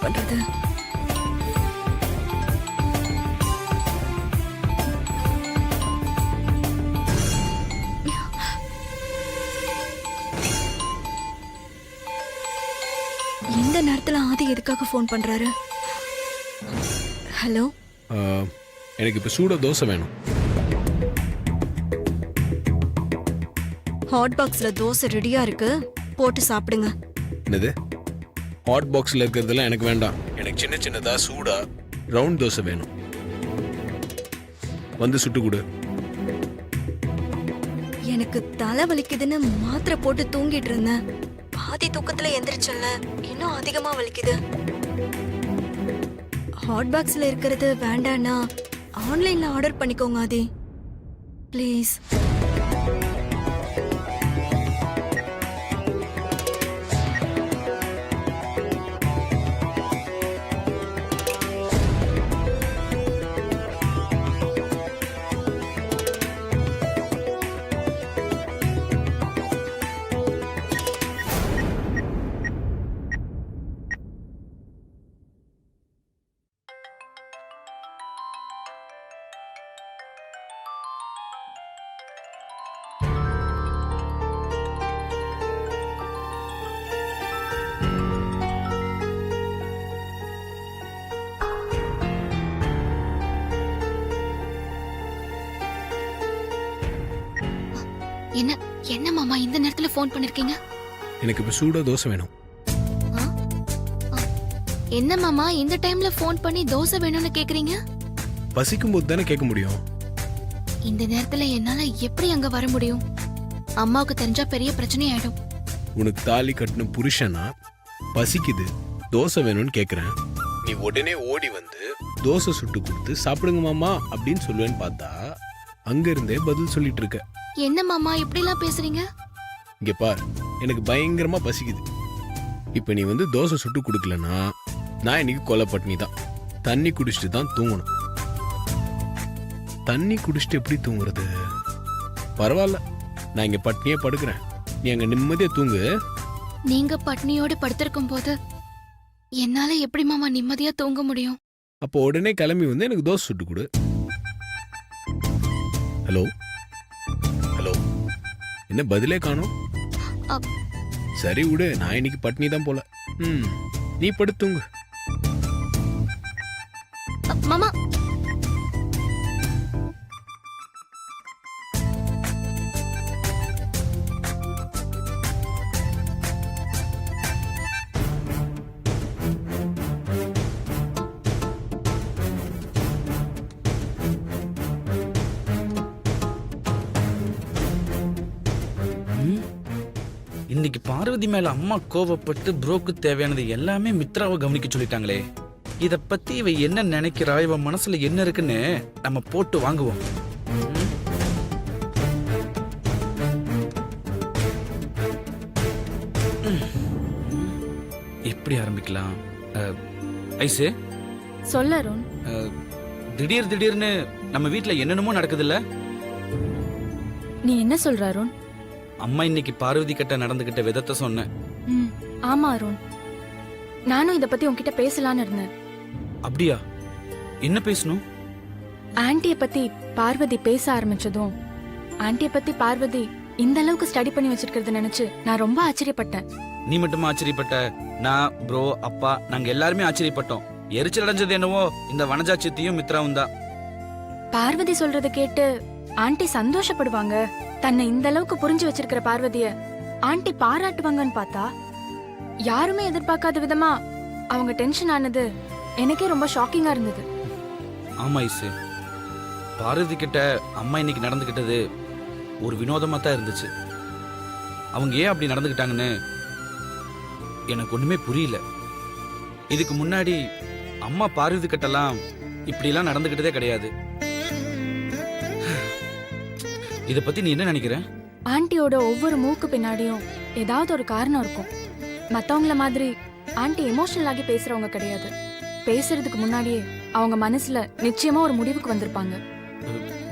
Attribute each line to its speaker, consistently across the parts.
Speaker 1: பண்றது? இந்த நேரத்துல ஆதி எதுக்காக ஃபோன் பண்றாரு? ஹலோ,
Speaker 2: எனக்கு இப்போ சூட தோசை வேணும்.
Speaker 1: ஹாட் பாக்ஸ்ல தோசை ரெடியா இருக்கு, போட்டு சாப்பிடுங்க.
Speaker 2: என்னது? ஹாட் பாக்ஸில் இருக்கிறதெல்லாம் எனக்கு வேண்டாம். எனக்கு சின்ன சின்னதாக சூடாக ரவுண்ட் தோசை வேணும். வந்து சுட்டு கொடு.
Speaker 1: எனக்கு தலை வலிக்குதுன்னு மாத்திரை போட்டு தூங்கிட்டு இருந்தேன். பாதி தூக்கத்துல எந்திரிச்சல, இன்னும் அதிகமா வலிக்குது. ஹாட் பாக்ஸ்ல இருக்கிறது வேண்டான்னா ஆன்லைன்ல ஆர்டர் பண்ணிக்கோங்க ஆதி, ப்ளீஸ்.
Speaker 3: என்ன என்ன மாமா இந்த நேரத்துல ஃபோன் பண்ணிருக்கீங்க?
Speaker 2: எனக்கு இப்போ சூடாக தோசை வேணும்.
Speaker 3: என்ன மாமா இந்த டைம்ல ஃபோன் பண்ணி தோசை வேணும்னு கேக்குறீங்க?
Speaker 2: பசிக்கும் போது தானே கேட்க முடியும்.
Speaker 3: இந்த நேரத்துல என்னால எப்படி அங்க வர முடியும்? அம்மாவுக்கு தெரிஞ்சா பெரிய பிரச்சனை ஆயிடும்.
Speaker 2: உனக்கு தாலி கட்டின புருஷனா பசிக்குது தோசை வேணும்னு கேட்குறேன், நீ உடனே ஓடி வந்து தோசை சுட்டு கொடுத்து சாப்பிடுங்க மாமா அப்படின்னு சொல்லுவேன்னு பார்த்தா அங்க இருந்தே பதில் சொல்லிட்டு இருக்க.
Speaker 3: என்ன மாமா இப்படி எல்லாம் பேசுறீங்க?
Speaker 2: இங்க பார், எனக்கு பயங்கரமா பசிக்குது. இப்ப நீ வந்து தோசை சுட்டு கொடுக்கலன்னா நான் இன்னைக்கு கொலை பட்டினி தான். தண்ணி குடிச்சிட்டு தான் தூங்கணும். தண்ணி குடிச்சிட்டு எப்படி தூங்குறது? பரவாயில்ல, நான் இங்க பட்னியே படுக்கிறேன், நீ அங்க நிம்மதியா தூங்கு.
Speaker 3: நீங்க பட்னியோட படுத்திருக்கும் போது என்னால எப்படி மாமா நிம்மதியா தூங்க முடியும்?
Speaker 2: அப்போ உடனே கிளம்பி வந்து எனக்கு தோசை சுட்டு கொடு. ஹலோ ஹலோ, என்ன பதிலே காணோம்? சரி விடு, நான் இன்னைக்கு பட்னி தான் போல. நீ படுத்துங்க.
Speaker 3: மாமா
Speaker 4: இன்னைக்கு பார்வதி மேல அம்மா கோவப்பட்டு ப்ரோக்கு தேவையானது எல்லாமே மித்ராவை கவனிக்க சொல்லிட்டாங்களே. இத பத்தி இவ என்ன நினைக்கிறா, இவ மனசுல என்ன இருக்குன்னு நம்ம போட்டு வாங்குவோம். எப்படி ஆரம்பிக்கலாம்? ஐசு
Speaker 5: சொல்ல அருண்.
Speaker 4: திடீர்னு நம்ம வீட்ல என்னென்னமோ நடக்குதுல்ல?
Speaker 5: நீ என்ன சொல்ற அருண்?
Speaker 4: அம்மா இன்னைக்கு பார்வதி கிட்ட நடந்துகிட்ட விதத்தை சொன்னேன்.
Speaker 5: ஆமா அருண், நானும் இத பத்தி உன்கிட்ட பேசலான்னு இருந்தேன்.
Speaker 4: அப்படியா? என்ன பேசணும்?
Speaker 5: ஆன்ட்டிய பத்தி பார்வதி பேச ஆரம்பிச்சதும், ஆன்ட்டிய பத்தி பார்வதி இந்த அளவுக்கு ஸ்டடி பண்ணி வச்சிருக்கிறது நினைச்சு நான் ரொம்ப ஆச்சரியப்பட்டேன்.
Speaker 4: நீ மட்டுமா ஆச்சரியப்பட்ட? நான், ப்ரோ, அப்பா, நாங்க எல்லாருமே ஆச்சரியப்பட்டோம். எரிச்சல் அடைஞ்சது என்னவோ இந்த வனஜா சித்தியும் மித்ராவும் தான்.
Speaker 5: பார்வதி சொல்றதை கேட்டு ஆன்ட்டி சந்தோஷப்படுவாங்க, தன்னை இந்த அளவுக்கு புரிஞ்சு வச்சிருக்கிற பார்வதிய ஆன்ட்டி பாராட்டுவாங்கன்னு பார்த்தா யாருமே எதிர்பார்க்காத விதமா அவங்க டென்ஷன் ஆனது எனக்கே ரொம்ப ஷாக்கிங்கா இருந்தது.
Speaker 4: ஆமா ஐசு, பார்வதி கிட்ட அம்மா இன்னைக்கு நடந்துகிட்டது ஒரு வினோதமா தான் இருந்துச்சு. அவங்க ஏன் அப்படி நடந்துகிட்டாங்கன்னு எனக்கு ஒண்ணுமே புரியல. இதுக்கு முன்னாடி அம்மா பார்வதி கிட்டலாம் இப்படிலாம் நடந்துகிட்டதே கிடையாது. இத பத்தி நீ என்ன நினைக்கிற?
Speaker 5: ஆன்ட்டியோட ஒவ்வொரு மூக்கு பின்னாடியும் ஏதாவது ஒரு காரணம் இருக்கும். மத்தவங்கள மாதிரி ஆன்ட்டி எமோஷனல் ஆகி பேசுறவங்க கிடையாது. பேசுறதுக்கு முன்னாடியே அவங்க மனசுல நிச்சயமா ஒரு முடிவுக்கு வந்திருப்பாங்க.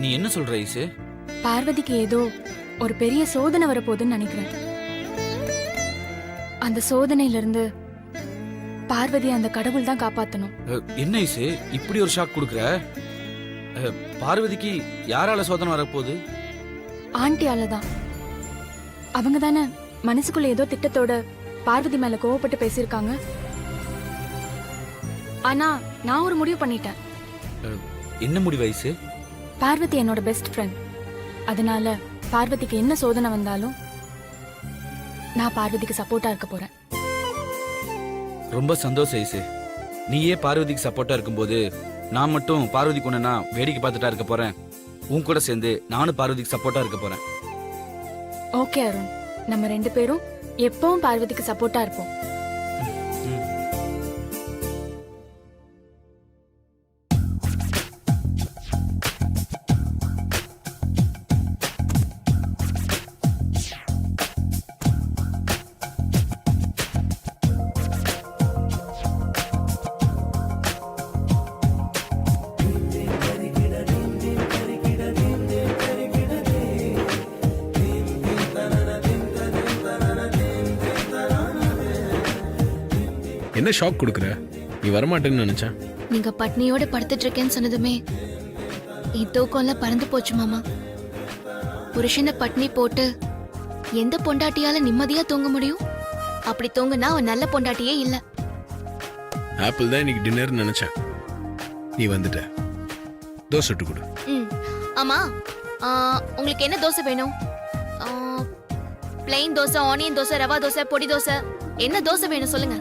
Speaker 4: நீ என்ன சொல்ற ஐசு?
Speaker 5: பார்வதிக்கு ஏதோ ஒரு பெரிய சோதனை வரப்போகுதுன்னு நினைக்கிறேன். அந்த சோதனையில இருந்து பார்வதி அந்த கடவுள் தான் காப்பாத்தணும்.
Speaker 4: என்ன ஐசு இப்படி ஒரு ஷாக் கொடுக்குற? பார்வதிக்கு யாரால சோதனை வரப்போகுது?
Speaker 5: ஆண்டியால தான். அவங்க தானே மனசுக்குள்ள ஏதோ திட்டத்தோட பார்வதி மேல கோவப்பட்டு பேசியிருக்காங்க. ஆனா நான் ஒரு முடிவு பண்ணிட்டேன்.
Speaker 4: என்ன முடிவு ஐசு?
Speaker 5: பார்வதி என்னோட பெஸ்ட் ஃப்ரெண்ட். அதனால பார்வதிக்கு என்ன சோதனை வந்தாலும் நான் பார்வதிக்கு சப்போர்ட்டா இருக்க போறேன்.
Speaker 4: ரொம்ப சந்தோஷம் ஐசு. நீயே பார்வதிக்கு சப்போர்ட்டா இருக்கும்போது நான் மட்டும் பார்வதி கொண்டனா வேடிக்கை பார்த்துட்டா இருக்க போறேன். உன் கூட சேர்ந்து நானும் பார்வதிக்கு சப்போர்ட்டா இருக்க போறேன்.
Speaker 5: ஓகே அருண், நம்ம 2 பேரும் எப்பவும் பார்வதிக்கு சப்போர்ட்டா இருப்போம்.
Speaker 2: என்ன ஷாக் கொடுக்குற? நீ வரமாட்டேன்னு நினைச்சேன்.
Speaker 3: நீங்க பட்னியோட படுத்துட்டு இருக்கேன்னு சொன்னதுமே என் தூக்கம்ல பறந்து போச்சு மாமா. புருஷனை பட்னி போட்டு எந்த பொண்டாட்டியால நிம்மதியா தூங்க முடியும்? அப்படி தூங்குனா அவன் நல்ல பொண்டாட்டியே இல்ல.
Speaker 2: ஆப்பிள் தான் இன்னைக்கு டின்னர்னு நினைச்சேன். நீ வந்துட்ட. தோசை சுட்டு கொடு.
Speaker 3: ம் ஆமா, உங்களுக்கு என்ன தோசை வேணும்? பிளெயின் தோசை, ஆனியன் தோசை, ரவா தோசை, பொடி தோசை, என்ன தோசை வேணும் சொல்லுங்க.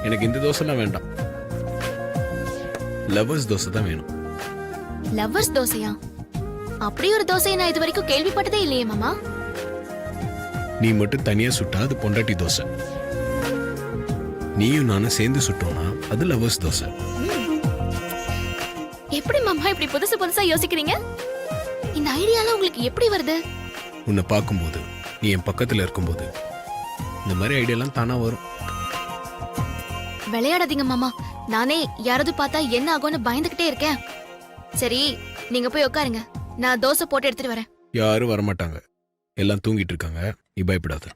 Speaker 2: எனக்கு இந்த தோசைலாம் வேண்டாம். லவர்ஸ் தோசை தான் வேணும்.
Speaker 3: லவ்வர்ஸ் தோசையா? அப்படி ஒரு தோசையை நான் இது வரைக்கும் கேள்விப்பட்டதே இல்லையே மாமா.
Speaker 2: நீ மட்டும் தனியா சுட்டா அது பொண்டாட்டி தோசை. நீயும் நானும் சேர்ந்து சுட்டோம்னா அது லவர்ஸ் தோசை.
Speaker 3: எப்படி மாமா இப்படி புதுசு புதுசா யோசிக்கிறீங்க? இந்த ஐடியாலாம் உங்களுக்கு எப்படி வருது?
Speaker 2: உன்னை பார்க்கும்போது, நீ என் பக்கத்துல இருக்கும்போது இந்த மாதிரி ஐடியாலாம் தானா வரும்.
Speaker 3: விளையாடாதீங்க மாமா. நானே யாராவது பார்த்தா என்ன ஆகும்னு பயந்துகிட்டே இருக்கேன். சரி, நீங்க போய் உட்காருங்க. நான் தோசை போட்டு எடுத்துட்டு வரேன்.
Speaker 2: யாரும் வரமாட்டாங்க. எல்லாம் தூங்கிட்டு இருக்காங்க. நீ பயப்படாத.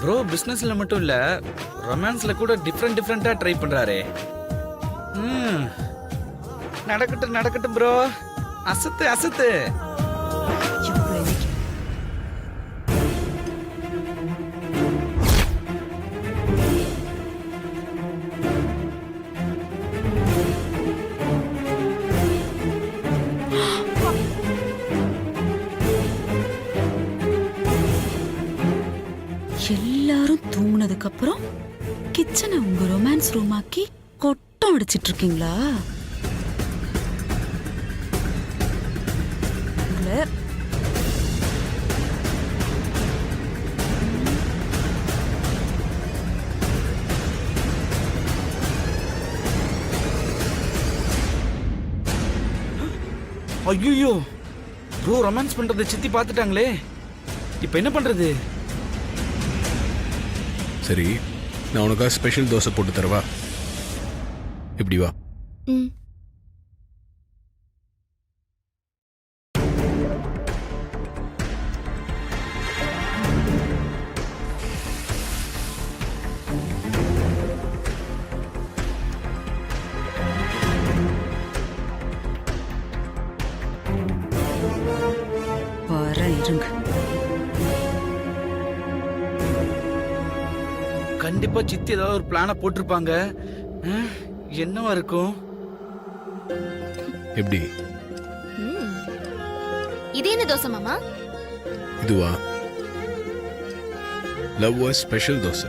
Speaker 4: ப்ரோ பிசினஸ்ல மட்டும் இல்ல, ரொமான்ஸ்ல கூட டிஃப்ரெண்டா ட்ரை பண்றாரே. நடக்கட்டும் நடக்கட்டும் ப்ரோ. அசத்து அசத்து.
Speaker 6: எல்லாரும் தூங்குனதுக்கு அப்புறம் கிச்சனை உங்க ரொமான்ஸ் ரூம் ஆக்கி கொட்டம் அடிச்சிட்டு இருக்கீங்களா? உங்களை
Speaker 4: ஐயோ ப்ரோ, ரொமான்ஸ் பண்றதை சித்தி பார்த்துட்டாங்களே. இப்போ என்ன பண்றது?
Speaker 2: சரி, நான் உனக்காக ஸ்பெஷல் தோசை போட்டு தரவா? இப்படி வா.
Speaker 3: ம்
Speaker 6: வர இருங்க.
Speaker 4: கண்டிப்பா சித்தி ஏதாவது ஒரு பிளான போட்டிருப்பாங்க. என்னவா இருக்கும்?
Speaker 2: எப்படி?
Speaker 3: ம். இது என்ன தோசை மாமா?
Speaker 2: இதுவா? Lovers special dosa.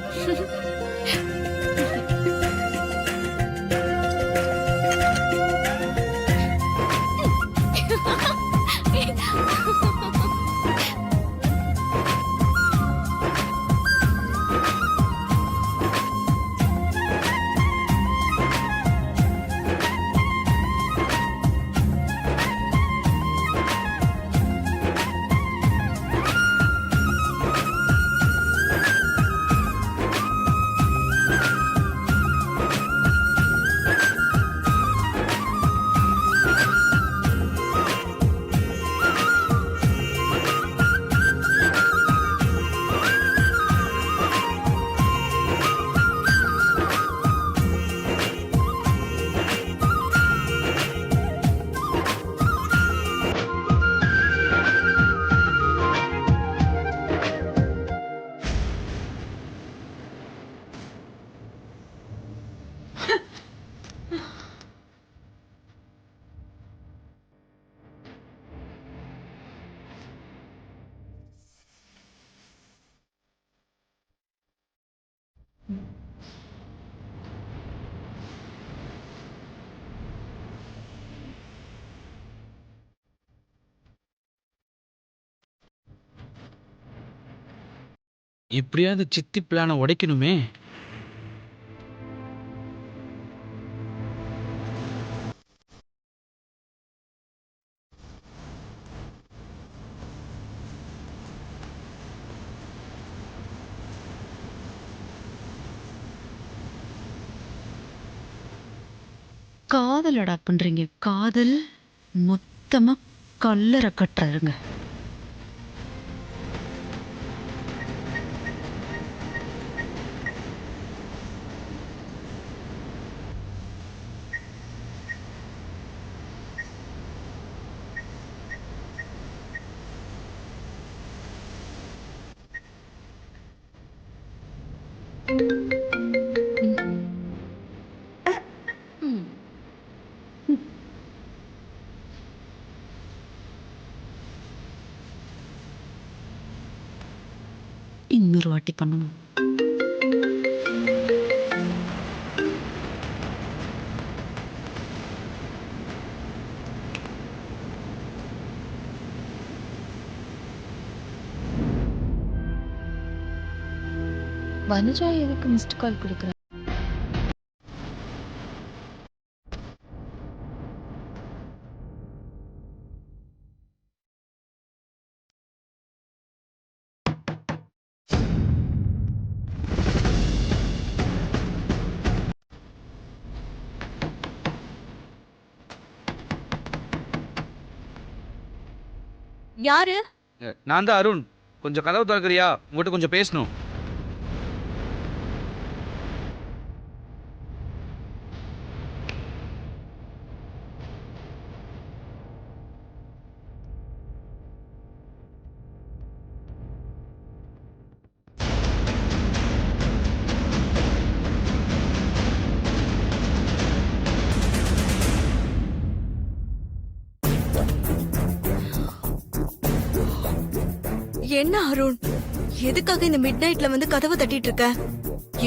Speaker 4: எப்படியாவது சித்தி பிளானை உடைக்கணுமே.
Speaker 6: காதலடா பண்றீங்க, காதல் மொத்தமா கல்லறை கட்டுறாருங்க. இன்னொரு வாட்டி பண்ணணும். வனஜா எதுக்கு மிஸ்ட் கால் கொடுக்குற?
Speaker 1: யாரு?
Speaker 4: நான் தான் அருண். கொஞ்சம் கதவு திறக்கறியா? உங்ககிட்ட கொஞ்சம் பேசணும்.
Speaker 1: என்ன அருண், எதுக்காக இந்த மிட் நைட்ல வந்து கதவை தட்டிட்டு இருக்க?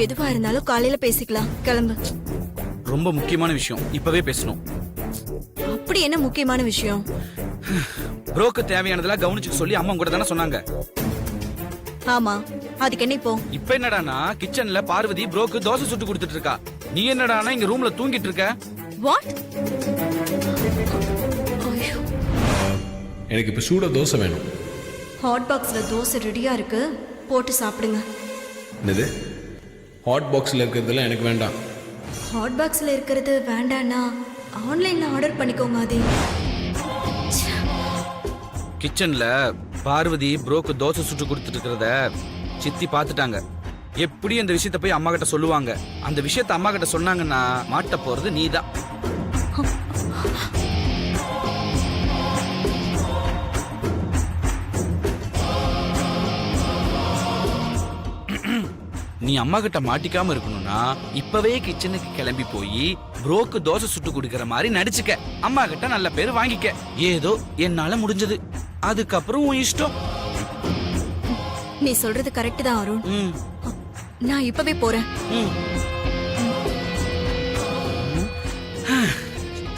Speaker 1: எதுவா இருந்தாலும் காலையில பேசிக்கலாம், கிளம்பு.
Speaker 4: ரொம்ப முக்கியமான விஷயம், இப்பவே பேசணும்.
Speaker 1: அப்படி என்ன முக்கியமான விஷயம்?
Speaker 4: ப்ரோக்கு தேவையானதெல்லாம் கவனிச்சுக்க சொல்லி அம்மா கூட தானே சொன்னாங்க.
Speaker 1: ஆமா, அதுக்கு என்ன இப்போ?
Speaker 4: இப்ப என்னடானா கிச்சன்ல பார்வதி ப்ரோக்கு தோசை சுட்டு கொடுத்துட்டு இருக்கா. நீ என்னடானா இங்க ரூம்ல தூங்கிட்டு இருக்க.
Speaker 1: வாட்?
Speaker 2: எனக்கு இப்போ சூட தோசை வேணும்.
Speaker 1: ஹாட் பாக்ஸ்ல தோசை ரெடியா இருக்கு, போட்டு சாப்பிடுங்க.
Speaker 2: என்னது? ஹாட் பாக்ஸில் இருக்கிறதெல்லாம் எனக்கு வேண்டாம்.
Speaker 1: ஹாட் பாக்ஸ்ல இருக்கிறது வேண்டான்னா ஆன்லைன்ல ஆர்டர் பண்ணிக்கோங்க. அதே
Speaker 4: கிச்சன்ல பார்வதி ப்ரோக்கு தோசை சுட்டு கொடுத்துட்டு இருக்கிறத சித்தி பார்த்துட்டாங்க. எப்படி அந்த விஷயத்த போய் அம்மா கிட்ட சொல்லுவாங்க? அந்த விஷயத்த அம்மா கிட்ட சொன்னாங்கன்னா மாட்ட போறது நீதான். நீ அம்மா கிட்ட மாட்டிக்காம இருக்கணும்னா இப்பவே கிச்சனுக்கு கிளம்பி போய் ப்ரோக்கு தோசை சுட்டு கொடுக்கற மாதிரி நடிச்சுக்க. அம்மா கிட்ட நல்ல பேர் வாங்கிக்க. ஏதோ என்னால முடிஞ்சது, அதுக்கப்புறம் உன் இஷ்டம்.
Speaker 1: நீ சொல்றது கரெக்ட் தான் அருண்.
Speaker 4: ம்,
Speaker 1: நான் இப்பவே போறேன்.
Speaker 4: ம்.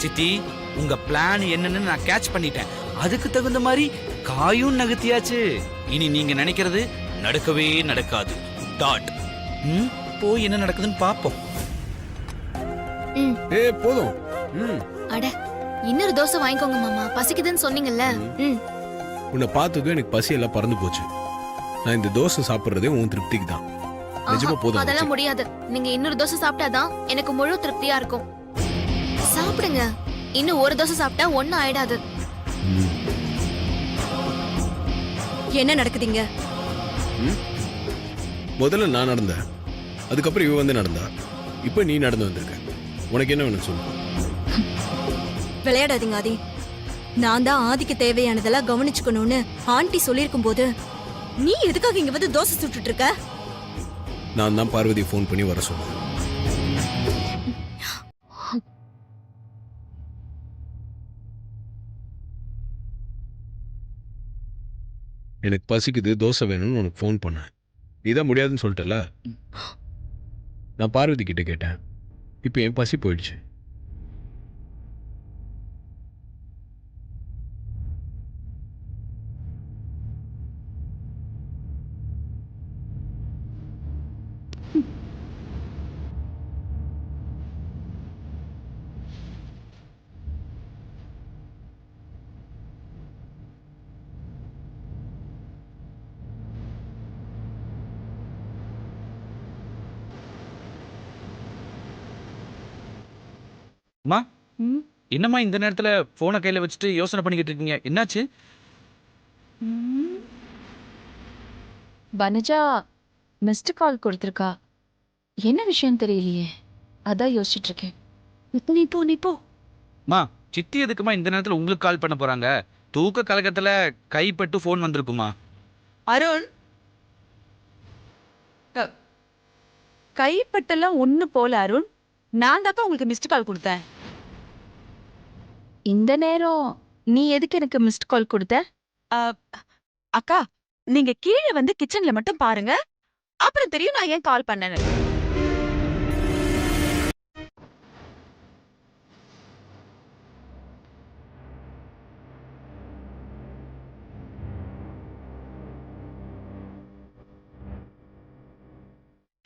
Speaker 4: சித்தி, உங்க பிளான் என்னன்னு நான் கேட்ச் பண்ணிட்டேன். அதுக்கு தகுந்த மாதிரி காயும் நகர்த்தியாச்சு. இனி நீங்க நினைக்கிறது நடக்கவே நடக்காது. டாட். போய் என்ன நடக்குதுன்னு பாப்போம்.
Speaker 2: ஏ போதும். ம்.
Speaker 3: அட, இன்னொரு தோசை வாங்கிக்கோங்க மாமா, பசிக்குதுன்னு சொன்னீங்கல்ல. ம்.
Speaker 2: உன்னை பார்த்ததும் எனக்கு பசி எல்லாம் பறந்து போச்சு. நான் இந்த தோசை சாப்பிட்றதே உன் திருப்திக்கு தான். நிஜமா
Speaker 3: ஆஹா,
Speaker 2: போதும்.
Speaker 3: அதெல்லாம் முடியாது. நீங்க இன்னொரு தோசை சாப்பிட்டாதான் எனக்கு முழு திருப்தியா இருக்கும். சாப்பிடுங்க. இன்னும் ஒரு தோசை சாப்பிட்டா ஒண்ணும் ஆயிடாது.
Speaker 1: என்ன நடக்குதுங்க?
Speaker 2: முதல்ல நான் நடந்தேன், அதுக்கப்புறம் இவ வந்து நடந்தா, இப்போ நீ நடந்து வந்திருக்க. உனக்கு என்ன வேணும் சொல்லு.
Speaker 1: விளையாடாதீங்க ஆதி. நான் தான் ஆதிக்கு தேவையானதெல்லாம் கவனிச்சுக்கணும்னு ஆண்டி சொல்லியிருக்கும் போது நீ எதுக்காக இங்க வந்து தோசை சுட்டுட்டு இருக்க?
Speaker 2: நான் தான் பார்வதியை ஃபோன் பண்ணி வர சொன்னேன். எனக்கு பசிக்குது, தோசை வேணும்னு உனக்கு ஃபோன் பண்ணேன். நீதான் முடியாதுன்னு சொல்லிட்டல. நான் பார்வதி கிட்ட கேட்டேன். இப்போ என் பசி போயிடுச்சு.
Speaker 4: அம்மா என்னம்மா இந்த நேரத்துல போனை கையில வச்சுட்டு யோசனை பண்ணிக்கிட்டு இருக்கீங்க? என்னாச்சு?
Speaker 7: வனஜா மிஸ்டு கால் கொடுத்துருக்கா. என்ன விஷயம் தெரியலையே, அதான் யோசிச்சுட்டு இருக்கேன்.
Speaker 6: நீ போ.
Speaker 4: மா, சித்தி எதுக்குமா இந்த நேரத்துல உங்களுக்கு கால் பண்ண போறாங்க? தூக்க கலக்கத்துல கைப்பட்டு ஃபோன் வந்திருக்குமா?
Speaker 8: அருண், கைப்பட்டெல்லாம் ஒண்ணு போல அருண். நான் தாப்பா உங்களுக்கு மிஸ்டு கால் கொடுத்தேன்.
Speaker 7: இந்த நேரம் நீ எதுக்கு எனக்கு மிஸ்டு கால் கொடுத்த?
Speaker 8: அக்கா, நீங்க கீழே வந்து கிச்சன்ல மட்டும் பாருங்க, அப்புறம் தெரியும் நான் ஏன் கால் பண்ணேன்னு.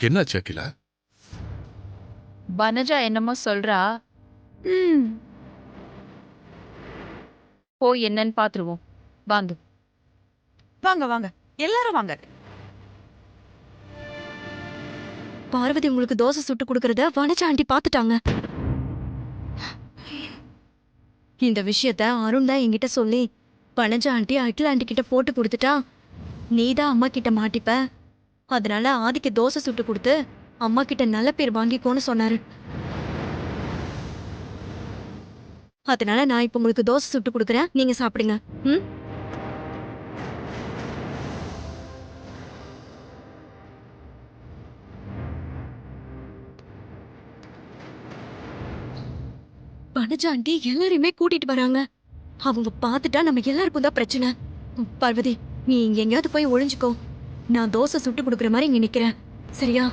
Speaker 9: என்னாச்சு அகிலா?
Speaker 7: வனஜா என்னமோ சொல்றா. போய் என்னன்னு பாத்துருவோம். வாங்க.
Speaker 8: வாங்க வாங்க, எல்லாரும் வாங்க.
Speaker 1: பார்வதி உங்களுக்கு தோசை சுட்டு கொடுக்கறத வனஜா ஆண்டி பாத்துட்டாங்க. இந்த விஷயத்த அருண் தான் என்கிட்ட சொல்லி வனஜா ஆண்டி அகில ஆண்டி கிட்ட போட்டு கொடுத்துட்டா நீதான் அம்மா கிட்ட மாட்டிப்ப. அதனால ஆதிக்கு தோசை சுட்டு கொடுத்து அம்மா கிட்ட நல்ல பேர் வாங்கிக்கோன்னு சொன்னாரு. அதனால நான் இப்ப உங்களுக்கு தோசை சுட்டு கொடுக்குறேன், நீங்க சாப்பிடுங்க. ம். வனஜா ஆண்டி எல்லாரையுமே கூட்டிட்டு வராங்க. அவங்க பார்த்துட்டா நம்ம எல்லாருக்கும் தான் பிரச்சனை. பார்வதி, நீ இங்க எங்கேயாவது போய் ஒளிஞ்சுக்கோ. நான் தோசை சுட்டு கொடுக்குற மாதிரி இங்க நிக்கிறேன், சரியா?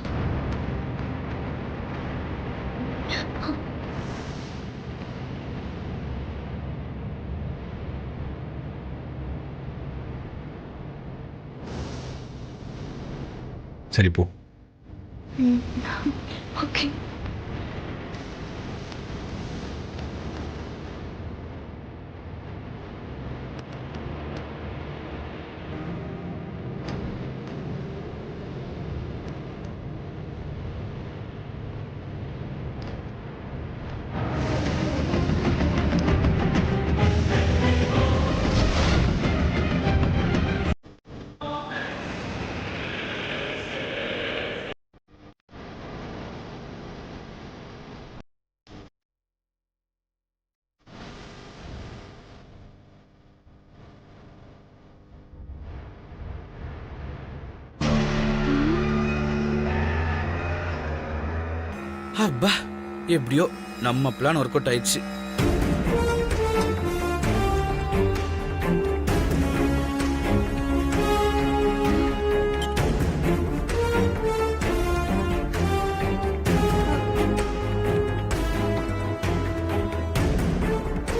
Speaker 2: சரி போ.
Speaker 1: ஓகே.
Speaker 4: அப்பா, எப்படியோ நம்ம பிளான் ஒர்க் அவுட் ஆயிடுச்சு.